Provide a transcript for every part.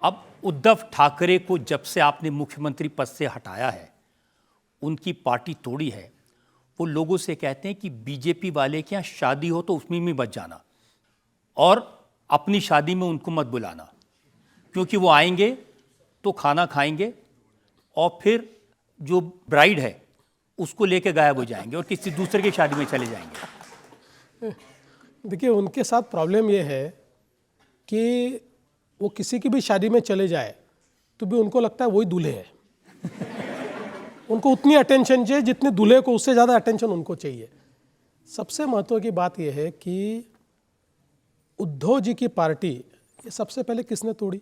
अब उद्धव ठाकरे को जब से आपने मुख्यमंत्री पद से हटाया है, उनकी पार्टी तोड़ी है, वो लोगों से कहते हैं कि बीजेपी वाले के यहाँ शादी हो तो उसमें भी मत जाना और अपनी शादी में उनको मत बुलाना, क्योंकि वो आएंगे तो खाना खाएंगे और फिर जो ब्राइड है उसको लेके गायब हो जाएंगे और किसी दूसरे की शादी में चले जाएंगे। देखिए, उनके साथ प्रॉब्लम ये है कि वो किसी की भी शादी में चले जाए तो भी उनको लगता है वही दूल्हे है। उनको उतनी अटेंशन चाहिए जितनी दूल्हे को, उससे ज़्यादा अटेंशन उनको चाहिए। सबसे महत्व की बात यह है कि उद्धव जी की पार्टी ये सबसे पहले किसने तोड़ी?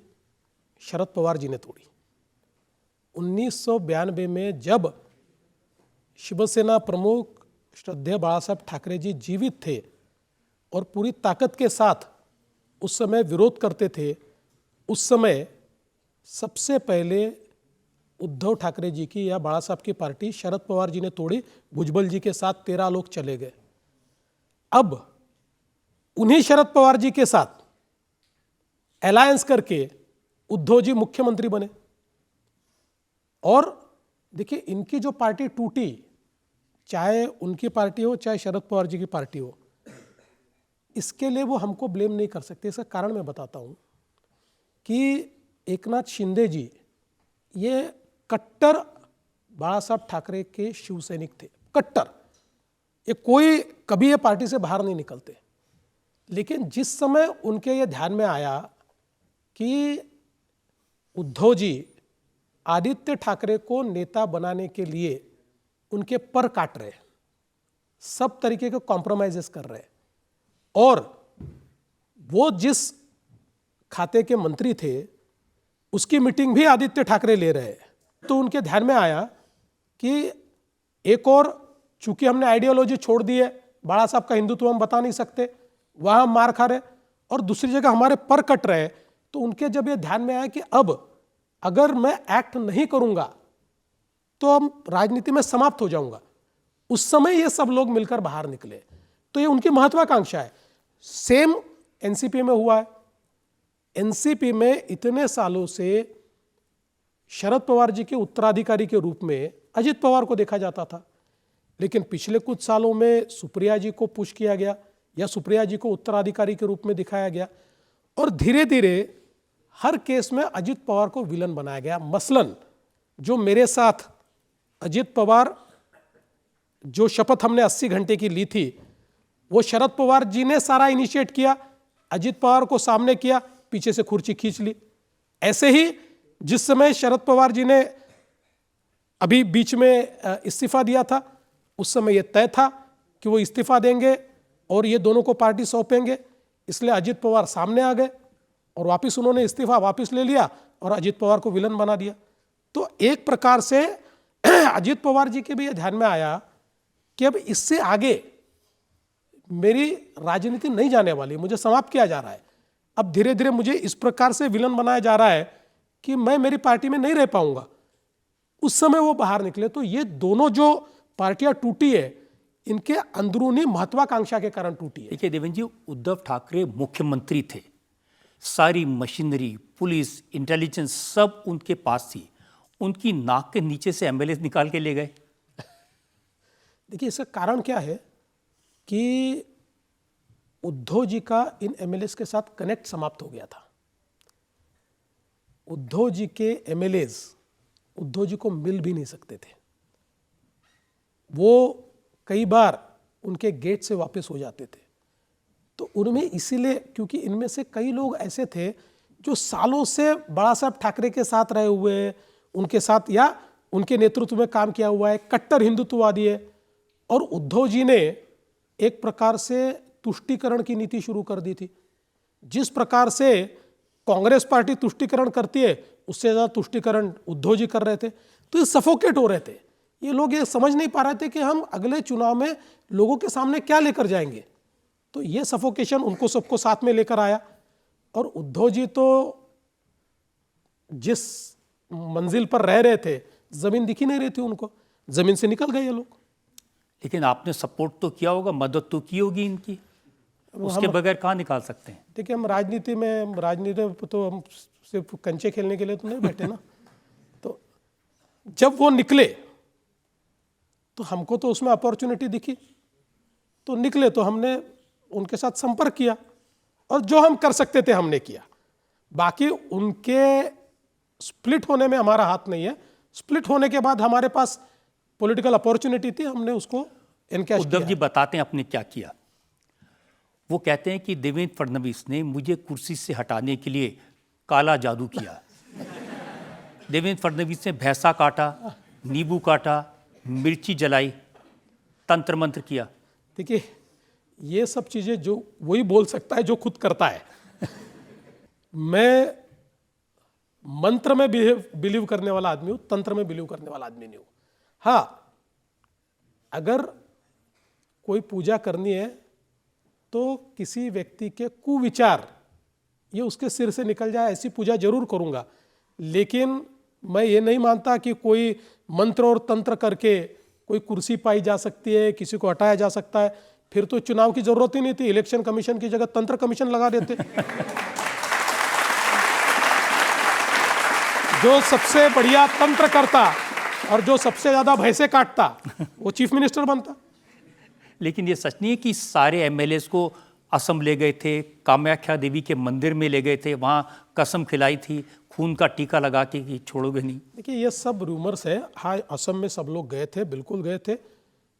शरद पवार जी ने तोड़ी। 1992 में जब शिवसेना प्रमुख श्रद्धेय बाला साहब ठाकरे जी जीवित थे और पूरी ताकत के साथ उस समय विरोध करते थे, उस समय सबसे पहले उद्धव ठाकरे जी की या बाला साहब की पार्टी शरद पवार जी ने तोड़ी। भुजबल जी के साथ 13 लोग चले गए। अब उन्हीं शरद पवार जी के साथ अलायंस करके उद्धव जी मुख्यमंत्री बने। और देखिए, इनकी जो पार्टी टूटी, चाहे उनकी पार्टी हो चाहे शरद पवार जी की पार्टी हो, इसके लिए वो हमको ब्लेम नहीं कर सकते। इसका कारण मैं बताता हूं कि एकनाथ शिंदे जी ये कट्टर बाला साहब ठाकरे के शिवसैनिक थे, कट्टर। ये कोई कभी ये पार्टी से बाहर नहीं निकलते। लेकिन जिस समय उनके ये ध्यान में आया कि उद्धव जी आदित्य ठाकरे को नेता बनाने के लिए उनके पर काट रहे, सब तरीके के कॉम्प्रोमाइजेस कर रहे, और वो जिस खाते के मंत्री थे उसकी मीटिंग भी आदित्य ठाकरे ले रहे, तो उनके ध्यान में आया कि एक और, चूंकि हमने आइडियोलॉजी छोड़ दी है, बाला साहब का हिंदुत्व हम बता नहीं सकते, वहां हम मार खा रहे, और दूसरी जगह हमारे पर कट रहे, तो उनके जब ये ध्यान में आया कि अब अगर मैं एक्ट नहीं करूंगा तो हम राजनीति में समाप्त हो जाऊंगा, उस समय ये सब लोग मिलकर बाहर निकले। तो ये उनकी महत्वाकांक्षा है। सेम एनसीपी में हुआ है। एनसीपी में इतने सालों से शरद पवार जी के उत्तराधिकारी के रूप में अजित पवार को देखा जाता था, लेकिन पिछले कुछ सालों में सुप्रिया जी को पुश किया गया या सुप्रिया जी को उत्तराधिकारी के रूप में दिखाया गया, और धीरे धीरे हर केस में अजित पवार को विलन बनाया गया। मसलन जो मेरे साथ अजित पवार, जो शपथ हमने 80 घंटे की ली थी, वो शरद पवार जी ने सारा इनिशिएट किया, अजित पवार को सामने किया, पीछे से कुर्सी खींच ली। ऐसे ही जिस समय शरद पवार जी ने अभी बीच में इस्तीफा दिया था, उस समय यह तय था कि वो इस्तीफा देंगे और ये दोनों को पार्टी सौंपेंगे, इसलिए अजित पवार सामने आ गए और वापस उन्होंने इस्तीफा वापस ले लिया और अजित पवार को विलन बना दिया। तो एक प्रकार से अजित पवार जी के भी ये ध्यान में आया कि अब इससे आगे मेरी राजनीति नहीं जाने वाली, मुझे समाप्त किया जा रहा है। अब धीरे धीरे मुझे इस प्रकार से विलन बनाया जा रहा है कि मैं मेरी पार्टी में नहीं रह पाऊंगा। उस समय वो बाहर निकले। तो ये दोनों जो पार्टियां टूटी है, इनके अंदरूनी महत्वाकांक्षा के कारण टूटी है। देखिए देवेंद्र जी, उद्धव ठाकरे मुख्यमंत्री थे, सारी मशीनरी, पुलिस, इंटेलिजेंस सब उनके पास थी, उनकी नाक के नीचे से एमएलए निकाल के ले गए। देखिए, इसका कारण क्या है कि उद्धव जी का इन एमएलए के साथ कनेक्ट समाप्त हो गया था। उद्धव जी के एमएलए उद्धव जी को मिल भी नहीं सकते थे। वो कई बार उनके गेट से वापस हो जाते थे। तो उनमें इसीलिए, क्योंकि इनमें से कई लोग ऐसे थे जो सालों से बाला साहब ठाकरे के साथ रहे हुए, उनके साथ या उनके नेतृत्व में काम किया हुआ है, कट्टर हिंदुत्ववादी है। और उद्धव जी ने एक प्रकार से तुष्टीकरण की नीति शुरू कर दी थी। जिस प्रकार से कांग्रेस पार्टी तुष्टीकरण करती है, उससे ज़्यादा तुष्टीकरण उद्धव जी कर रहे थे। तो ये सफोकेट हो रहे थे। ये लोग ये समझ नहीं पा रहे थे कि हम अगले चुनाव में लोगों के सामने क्या लेकर जाएंगे। तो ये सफोकेशन उनको सबको साथ में लेकर आया। और उद्धव जी तो जिस मंजिल पर रह रहे थे, जमीन दिखी नहीं रही थी उनको, जमीन से निकल गए ये लोग। लेकिन आपने सपोर्ट तो किया होगा, मदद तो की होगी इनकी। उसके बगैर कहाँ निकाल सकते हैं? देखिए, हम राजनीति में तो हम सिर्फ कंचे खेलने के लिए तो नहीं बैठे ना। तो जब वो निकले तो हमको तो उसमें अपॉर्चुनिटी दिखी, तो निकले तो हमने उनके साथ संपर्क किया और जो हम कर सकते थे हमने किया। बाकी उनके स्प्लिट होने में हमारा हाथ नहीं है। स्प्लिट होने के बाद हमारे पास पॉलिटिकल अपॉर्चुनिटी थी, हमने उसको एनकैश किया। उद्धव जी बताते हैं आपने क्या किया। वो कहते हैं कि देवेंद्र फडणवीस ने मुझे कुर्सी से हटाने के लिए काला जादू किया। देवेंद्र फडणवीस ने भैंसा काटा, नींबू काटा, मिर्ची जलाई, तंत्र मंत्र किया। देखिए, ये सब चीजें जो वही बोल सकता है जो खुद करता है। मैं मंत्र में बिलीव करने वाला आदमी हूं, तंत्र में बिलीव करने वाला आदमी नहीं हूं। हाँ, अगर कोई पूजा करनी है तो किसी व्यक्ति के कुविचार ये उसके सिर से निकल जाए ऐसी पूजा जरूर करूंगा, लेकिन मैं ये नहीं मानता कि कोई मंत्र और तंत्र करके कोई कुर्सी पाई जा सकती है, किसी को हटाया जा सकता है। फिर तो चुनाव की जरूरत ही नहीं थी, इलेक्शन कमीशन की जगह तंत्र कमीशन लगा देते। जो सबसे बढ़िया तंत्र करता और जो सबसे ज्यादा भैंसे काटता वो चीफ मिनिस्टर बनता। लेकिन ये सच नहीं है कि सारे एमएलएस को असम ले गए थे, कामाख्या देवी के मंदिर में ले गए थे, वहाँ कसम खिलाई थी खून का टीका लगा के कि छोड़ोगे नहीं? देखिए, ये सब रूमर्स है। हाँ, असम में सब लोग गए थे, बिल्कुल गए थे।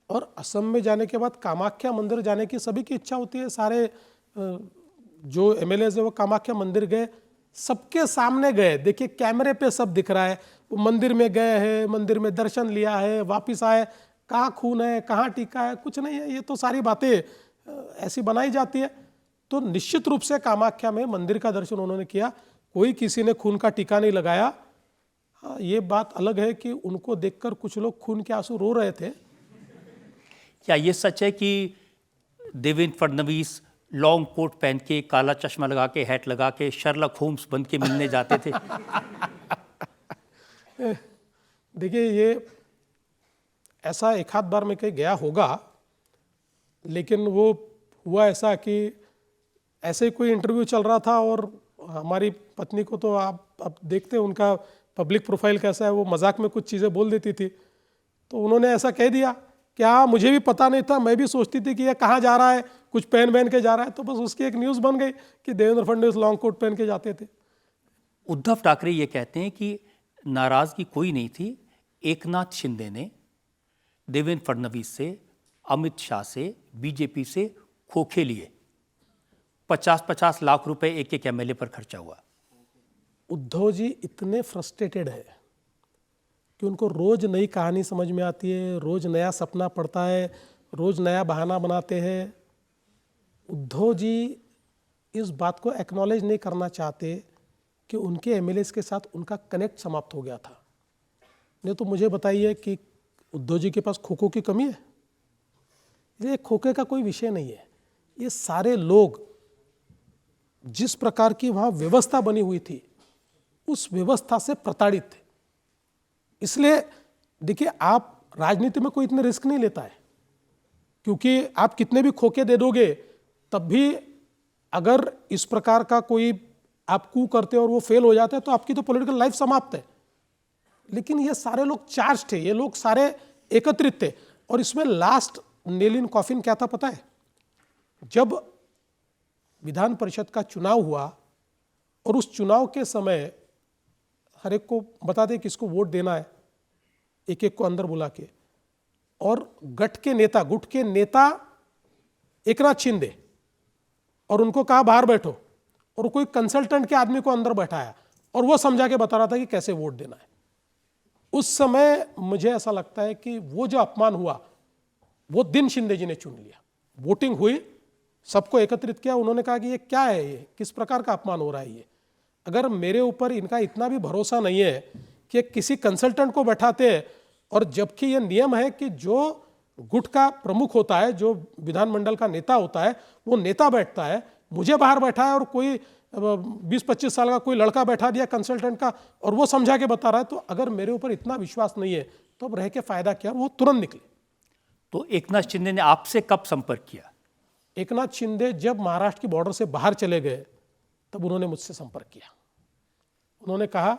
और असम में जाने के बाद कामाख्या मंदिर जाने की सभी की इच्छा होती है। सारे जो एमएलएस है वो कामाख्या मंदिर गए, सबके सामने गए। देखिए, कैमरे पे सब दिख रहा है। वो मंदिर में गए हैं, मंदिर में दर्शन लिया है, वापिस आए, कहाँ खून है, कहाँ टीका है, कुछ नहीं है। ये तो सारी बातें ऐसी बनाई जाती है। तो निश्चित रूप से कामाख्या में मंदिर का दर्शन उन्होंने किया, कोई किसी ने खून का टीका नहीं लगाया। हाँ, ये बात अलग है कि उनको देखकर कुछ लोग खून के आंसू रो रहे थे। क्या ये सच है कि देवेंद्र फडणवीस लॉन्ग कोट पहन के, काला चश्मा लगा के, हैट लगा के शर्लक होम्स बन के मिलने जाते थे? देखिए, ये ऐसा एक आध बार में कहीं गया होगा, लेकिन वो हुआ ऐसा कि ऐसे ही कोई इंटरव्यू चल रहा था और हमारी पत्नी को तो आप देखते हैं उनका पब्लिक प्रोफाइल कैसा है, वो मजाक में कुछ चीज़ें बोल देती थी। तो उन्होंने ऐसा कह दिया कि हाँ, मुझे भी पता नहीं था, मैं भी सोचती थी कि ये कहाँ जा रहा है, कुछ पहन के जा रहा है। तो बस उसकी एक न्यूज़ बन गई कि देवेंद्र फडणवीस लॉन्ग कोट पहन के जाते थे। उद्धव ठाकरे ये कहते हैं कि नाराजगी कोई नहीं थी। एकनाथ शिंदे ने देवेंद्र फडणवीस से, अमित शाह से, बीजेपी से खोखे लिए। 50-50 लाख रुपए एक एक एमएलए पर खर्चा हुआ। उद्धव जी इतने फ्रस्ट्रेटेड है कि उनको रोज नई कहानी समझ में आती है, रोज नया सपना पड़ता है, रोज नया बहाना बनाते हैं। उद्धव जी इस बात को एक्नॉलेज नहीं करना चाहते कि उनके एमएलएस के साथ उनका कनेक्ट समाप्त हो गया था। नहीं तो मुझे बताइए कि उद्धव जी के पास खोखों की कमी है? ये खोखे का कोई विषय नहीं है। ये सारे लोग जिस प्रकार की वहाँ व्यवस्था बनी हुई थी उस व्यवस्था से प्रताड़ित थे। इसलिए देखिए, आप राजनीति में कोई इतने रिस्क नहीं लेता है, क्योंकि आप कितने भी खोखे दे दोगे तब भी अगर इस प्रकार का कोई आप कू करते और वो फेल हो जाता है तो आपकी तो पॉलिटिकल लाइफ समाप्त है। लेकिन ये सारे लोग चार्ज थे, ये लोग सारे एकत्रित थे। और इसमें लास्ट नेल इन कॉफिन क्या था पता है? जब विधान परिषद का चुनाव हुआ और उस चुनाव के समय हर एक को बता दें किसको वोट देना है, एक एक को अंदर बुला के, और गुट के नेता एकनाथ शिंदे, और उनको कहा बाहर बैठो, और कोई कंसल्टेंट के आदमी को अंदर बैठाया और वो समझा के बता रहा था कि कैसे वोट देना है। उस समय मुझे ऐसा लगता है कि वो जो अपमान हुआ वो दिन शिंदे जी ने चुन लिया। वोटिंग हुई, सबको एकत्रित किया, उन्होंने कहा कि ये क्या है, ये किस प्रकार का अपमान हो रहा है। ये अगर मेरे ऊपर इनका इतना भी भरोसा नहीं है कि किसी कंसल्टेंट को बैठाते हैं, और जबकि ये नियम है कि जो गुट का प्रमुख होता है, जो विधानमंडल का नेता होता है, वो नेता बैठता है, मुझे बाहर बैठा है और कोई 20-25 साल का कोई लड़का बैठा दिया कंसल्टेंट का और वो समझा के बता रहा है। तो अगर मेरे ऊपर इतना विश्वास नहीं है तो अब रह के फायदा क्या? वो तुरंत निकले। तो एकनाथ शिंदे ने आपसे कब संपर्क किया? एकनाथ शिंदे जब महाराष्ट्र की बॉर्डर से बाहर चले गए तब उन्होंने मुझसे संपर्क किया। उन्होंने कहा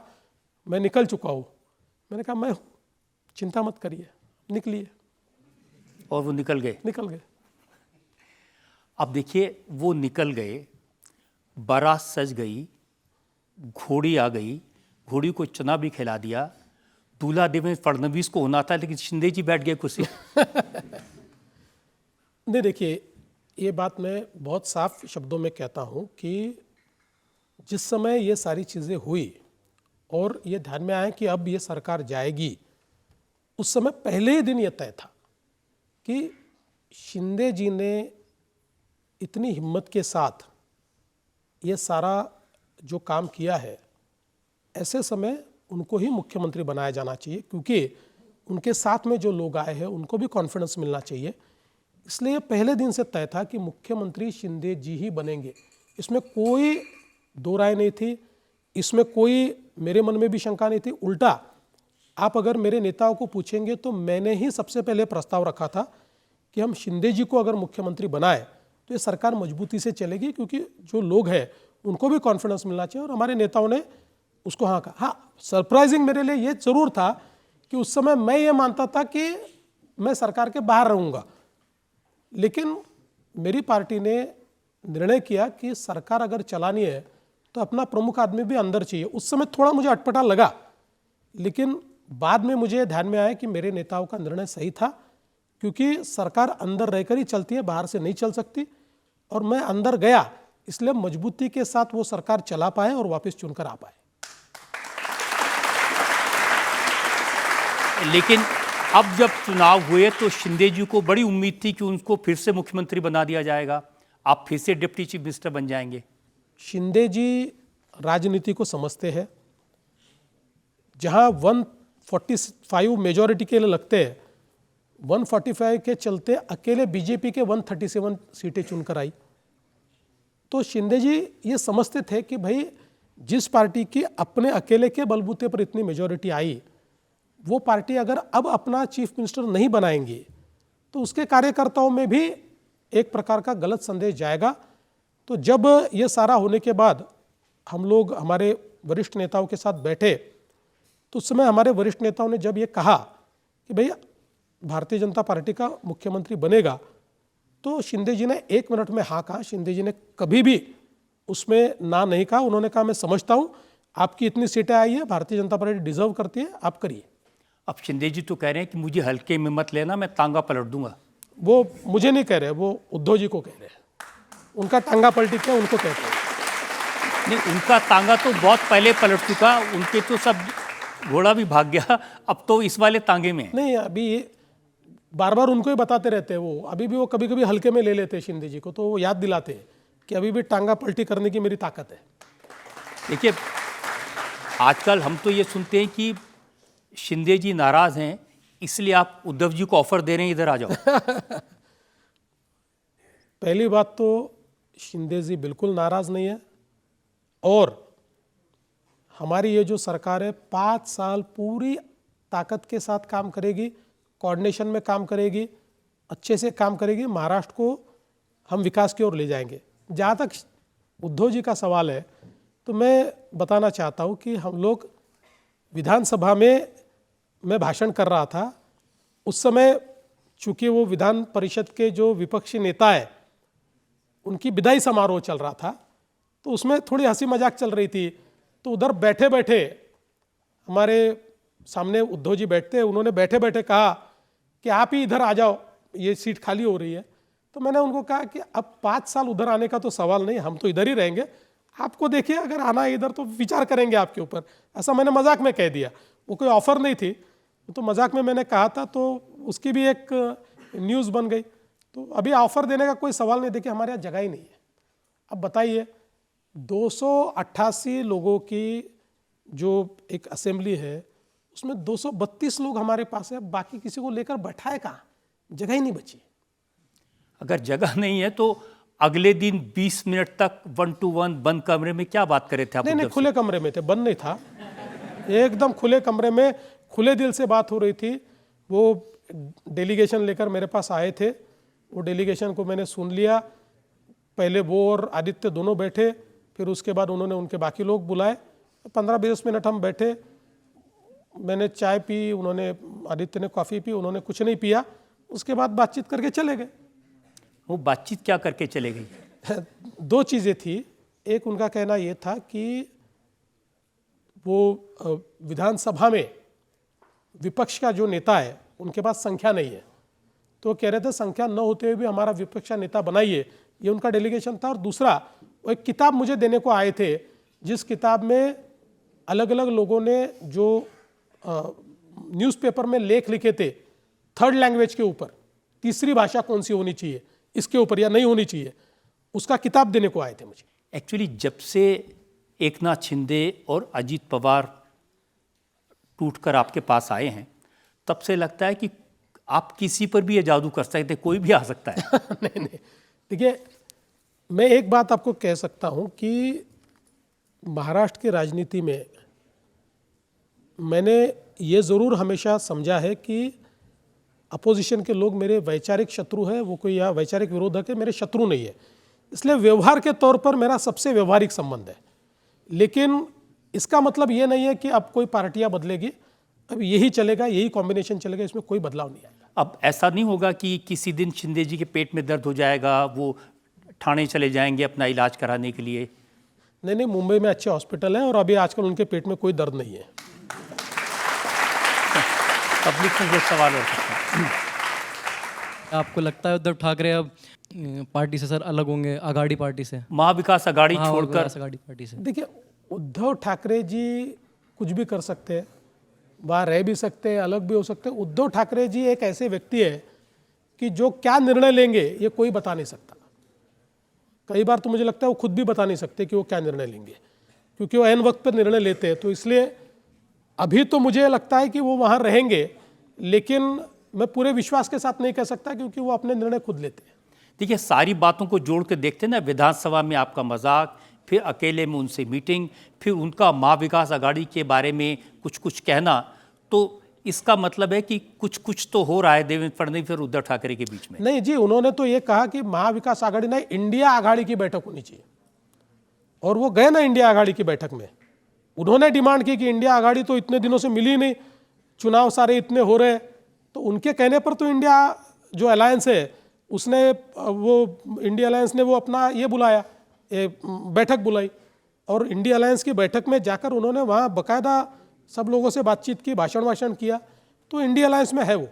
मैं निकल चुका हूँ। मैंने कहा मैं हूँ, चिंता मत करिए, निकलिए। और वो निकल गए। अब देखिए, वो निकल गए, बारात सज गई, घोड़ी आ गई, घोड़ी को चना भी खिला दिया। दूल्हा देवेंद्र फडणवीस को होना था, लेकिन शिंदे जी बैठ गए कुर्सी। नहीं, देखिए, ये बात मैं बहुत साफ शब्दों में कहता हूँ कि जिस समय ये सारी चीज़ें हुई और ये ध्यान में आया कि अब ये सरकार जाएगी, उस समय पहले ही दिन ये तय था कि शिंदे जी ने इतनी हिम्मत के साथ ये सारा जो काम किया है, ऐसे समय उनको ही मुख्यमंत्री बनाया जाना चाहिए, क्योंकि उनके साथ में जो लोग आए हैं उनको भी कॉन्फिडेंस मिलना चाहिए। इसलिए पहले दिन से तय था कि मुख्यमंत्री शिंदे जी ही बनेंगे। इसमें कोई दो राय नहीं थी, इसमें कोई मेरे मन में भी शंका नहीं थी। उल्टा, आप अगर मेरे नेताओं को पूछेंगे तो मैंने ही सबसे पहले प्रस्ताव रखा था कि हम शिंदे जी को अगर मुख्यमंत्री बनाए तो ये सरकार मजबूती से चलेगी, क्योंकि जो लोग हैं उनको भी कॉन्फिडेंस मिलना चाहिए। और हमारे नेताओं ने उसको हाँ कहा। हाँ, सरप्राइजिंग मेरे लिए ये जरूर था कि उस समय मैं ये मानता था कि मैं सरकार के बाहर रहूँगा, लेकिन मेरी पार्टी ने निर्णय किया कि सरकार अगर चलानी है तो अपना प्रमुख आदमी भी अंदर चाहिए। उस समय थोड़ा मुझे अटपटा लगा, लेकिन बाद में मुझे ध्यान में आया कि मेरे नेताओं का निर्णय सही था, क्योंकि सरकार अंदर रहकर ही चलती है, बाहर से नहीं चल सकती। और मैं अंदर गया, इसलिए मजबूती के साथ वो सरकार चला पाए और वापस चुनकर आ पाए। लेकिन अब जब चुनाव हुए तो शिंदे जी को बड़ी उम्मीद थी कि उनको फिर से मुख्यमंत्री बना दिया जाएगा, आप फिर से डिप्टी चीफ मिनिस्टर बन जाएंगे। शिंदे जी राजनीति को समझते हैं। जहां 145 मेजॉरिटी के लिए लगते हैं, 145 के चलते अकेले बीजेपी के 137 सीटें चुनकर आई। तो शिंदे जी ये समझते थे कि भाई जिस पार्टी की अपने अकेले के बलबूते पर इतनी मेजॉरिटी आई, वो पार्टी अगर अब अपना चीफ मिनिस्टर नहीं बनाएंगी तो उसके कार्यकर्ताओं में भी एक प्रकार का गलत संदेश जाएगा। तो जब ये सारा होने के बाद हम लोग हमारे वरिष्ठ नेताओं के साथ बैठे, तो उस समय हमारे वरिष्ठ नेताओं ने जब ये कहा कि भाई भारतीय जनता पार्टी का मुख्यमंत्री बनेगा, तो शिंदे जी ने 1 मिनट में हाँ कहा। शिंदे जी ने कभी भी उसमें ना नहीं कहा। उन्होंने कहा मैं समझता हूँ आपकी इतनी सीटें आई है, भारतीय जनता पार्टी डिजर्व करती है, आप करिए। अब शिंदे जी तो कह रहे हैं कि मुझे हल्के में मत लेना, मैं तांगा पलट दूंगा। वो मुझे नहीं कह रहे, वो उद्धव जी को कह रहे हैं। उनका टांगा पलटी क्या उनको कहते हैं। नहीं, उनका तांगा तो बहुत पहले पलट चुका, उनके तो सब घोड़ा भी भाग गया, अब तो इस वाले तांगे में। नहीं, अभी बार बार उनको ही बताते रहते हैं। वो अभी भी वो कभी कभी हल्के में ले लेते हैं शिंदे जी को, तो वो याद दिलाते हैं कि अभी भी टांगा पलटी करने की मेरी ताकत है। देखिए, आजकल हम तो ये सुनते हैं कि शिंदे जी नाराज हैं, इसलिए आप उद्धव जी को ऑफर दे रहे हैं इधर आ जाओ। पहली बात तो शिंदे जी बिल्कुल नाराज नहीं है, और हमारी ये जो सरकार है 5 साल पूरी ताकत के साथ काम करेगी, कोऑर्डिनेशन में काम करेगी, अच्छे से काम करेगी। महाराष्ट्र को हम विकास की ओर ले जाएंगे। जहाँ तक उद्धव जी का सवाल है, तो मैं बताना चाहता हूँ कि हम लोग विधानसभा में मैं भाषण कर रहा था, उस समय चूंकि वो विधान परिषद के जो विपक्षी नेता है उनकी विदाई समारोह चल रहा था, तो उसमें थोड़ी हंसी मजाक चल रही थी। तो उधर बैठे बैठे हमारे सामने उद्धव जी बैठते हैं, उन्होंने बैठे बैठे कहा कि आप ही इधर आ जाओ, ये सीट खाली हो रही है। तो मैंने उनको कहा कि अब 5 साल उधर आने का तो सवाल नहीं, हम तो इधर ही रहेंगे, आपको देखिए अगर आना है इधर तो विचार करेंगे आपके ऊपर। ऐसा मैंने मजाक में कह दिया, वो कोई ऑफर नहीं थी, तो मजाक में मैंने कहा था, तो उसकी भी एक न्यूज़ बन गई। तो अभी ऑफर देने का कोई सवाल नहीं। देखिए, हमारे यहाँ जगह ही नहीं है। अब बताइए, 288 लोगों की जो एक असेंबली है, उसमें 232 लोग हमारे पास है, बाकी किसी को लेकर बैठाए कहाँ, जगह ही नहीं बची। अगर जगह नहीं है तो अगले दिन 20 मिनट तक 1 to 1 बंद कमरे में क्या बात करे थे आप? नहीं, खुले कमरे में थे, बंद नहीं था, एकदम खुले कमरे में खुले दिल से बात हो रही थी। वो डेलीगेशन लेकर मेरे पास आए थे, वो डेलीगेशन को मैंने सुन लिया, पहले वो और आदित्य दोनों बैठे, फिर उसके बाद उन्होंने उनके बाकी लोग बुलाए, 15-20 मिनट हम बैठे, मैंने चाय पी, उन्होंने आदित्य ने कॉफ़ी पी, उन्होंने कुछ नहीं पिया, उसके बाद बातचीत करके चले गए। वो बातचीत क्या करके चले गई? 2 चीज़ें थी। एक, उनका कहना ये था कि वो विधानसभा में विपक्ष का जो नेता है उनके पास संख्या नहीं है, तो कह रहे थे संख्या न होते हुए भी हमारा विपक्ष का नेता बनाइए, ये उनका डेलीगेशन था। और दूसरा, वो एक किताब मुझे देने को आए थे, जिस किताब में अलग अलग लोगों ने जो न्यूज़पेपर में लेख लिखे थे थर्ड लैंग्वेज के ऊपर, तीसरी भाषा कौन सी होनी चाहिए इसके ऊपर या नहीं होनी चाहिए, उसका किताब देने को आए थे मुझे। एक्चुअली जब से एकनाथ शिंदे और अजीत पवार टूटकर आपके पास आए हैं, तब से लगता है कि आप किसी पर भी ये जादू कर सकते, कोई भी आ सकता है। नहीं, देखिए, मैं एक बात आपको कह सकता हूं कि महाराष्ट्र की राजनीति में मैंने ये ज़रूर हमेशा समझा है कि अपोजिशन के लोग मेरे वैचारिक शत्रु है, वो कोई या वैचारिक विरोधक है, मेरे शत्रु नहीं है। इसलिए व्यवहार के तौर पर मेरा सबसे व्यवहारिक संबंध है, लेकिन इसका मतलब ये नहीं है कि अब कोई पार्टियां बदलेगी, अब यही चलेगा, यही कॉम्बिनेशन चलेगा, इसमें कोई बदलाव नहीं आएगा। अब ऐसा नहीं होगा कि किसी दिन शिंदे जी के पेट में दर्द हो जाएगा, वो ठाणे चले जाएंगे अपना इलाज कराने के लिए? नहीं, मुंबई में अच्छे हॉस्पिटल हैं और अभी आजकल उनके पेट में कोई दर्द नहीं है। पब्लिक में ये सवाल हो सकता है। आपको लगता है उद्धव ठाकरे अब पार्टी से सर अलग होंगे, आघाड़ी पार्टी से, महाविकास आघाड़ी छोड़कर? आघाड़ी पार्टी से देखिए, उद्धव ठाकरे जी कुछ भी कर सकते हैं, वहाँ रह भी सकते हैं, अलग भी हो सकते हैं। उद्धव ठाकरे जी एक ऐसे व्यक्ति है कि जो क्या निर्णय लेंगे ये कोई बता नहीं सकता। कई बार तो मुझे लगता है वो खुद भी बता नहीं सकते कि वो क्या निर्णय लेंगे, क्योंकि वो ऐन वक्त पर निर्णय लेते हैं। तो इसलिए अभी तो मुझे लगता है कि वो वहाँ रहेंगे, लेकिन मैं पूरे विश्वास के साथ नहीं कह सकता, क्योंकि वो अपने निर्णय खुद लेते हैं। देखिए, सारी बातों को जोड़ के देखते हैं ना, विधानसभा में आपका मजाक, फिर अकेले में उनसे मीटिंग, फिर उनका महाविकास आघाड़ी के बारे में कुछ कुछ कहना, तो इसका मतलब है कि कुछ कुछ तो हो रहा है देवेंद्र फडणवीस और उद्धव ठाकरे के बीच में। नहीं जी, उन्होंने तो ये कहा कि महाविकास आघाड़ी नहीं, इंडिया आघाड़ी की बैठक होनी चाहिए, और वो गए ना इंडिया आघाड़ी की बैठक में। उन्होंने डिमांड की कि इंडिया आघाड़ी तो इतने दिनों से मिली नहीं, चुनाव सारे इतने हो रहे, तो उनके कहने पर तो इंडिया जो अलायंस है उसने, वो इंडिया अलायंस ने वो अपना ये बुलाया, बैठक बुलाई, और इंडिया अलायंस की बैठक में जाकर उन्होंने वहाँ बाकायदा सब लोगों से बातचीत की, भाषण किया, तो इंडिया अलायंस में है वो।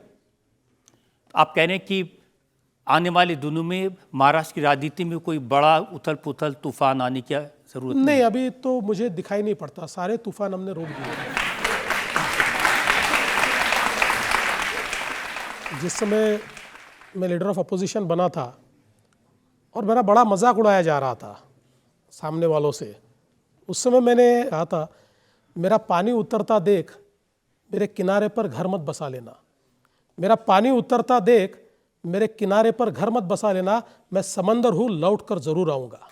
आप कह रहे हैं कि आने वाले दिनों में महाराष्ट्र की राजनीति में कोई बड़ा उथल पुथल तूफान आने की जरूरत नहीं, अभी तो मुझे दिखाई नहीं पड़ता, सारे तूफान हमने रोक दिए। जिस समय मैं लीडर ऑफ अपोजिशन बना था और मेरा बड़ा मजाक उड़ाया जा रहा था सामने वालों से, उस समय मैंने कहा था, मेरा पानी उतरता देख मेरे किनारे पर घर मत बसा लेना, मेरा पानी उतरता देख मेरे किनारे पर घर मत बसा लेना, मैं समंदर हूँ, लौट कर जरूर आऊँगा।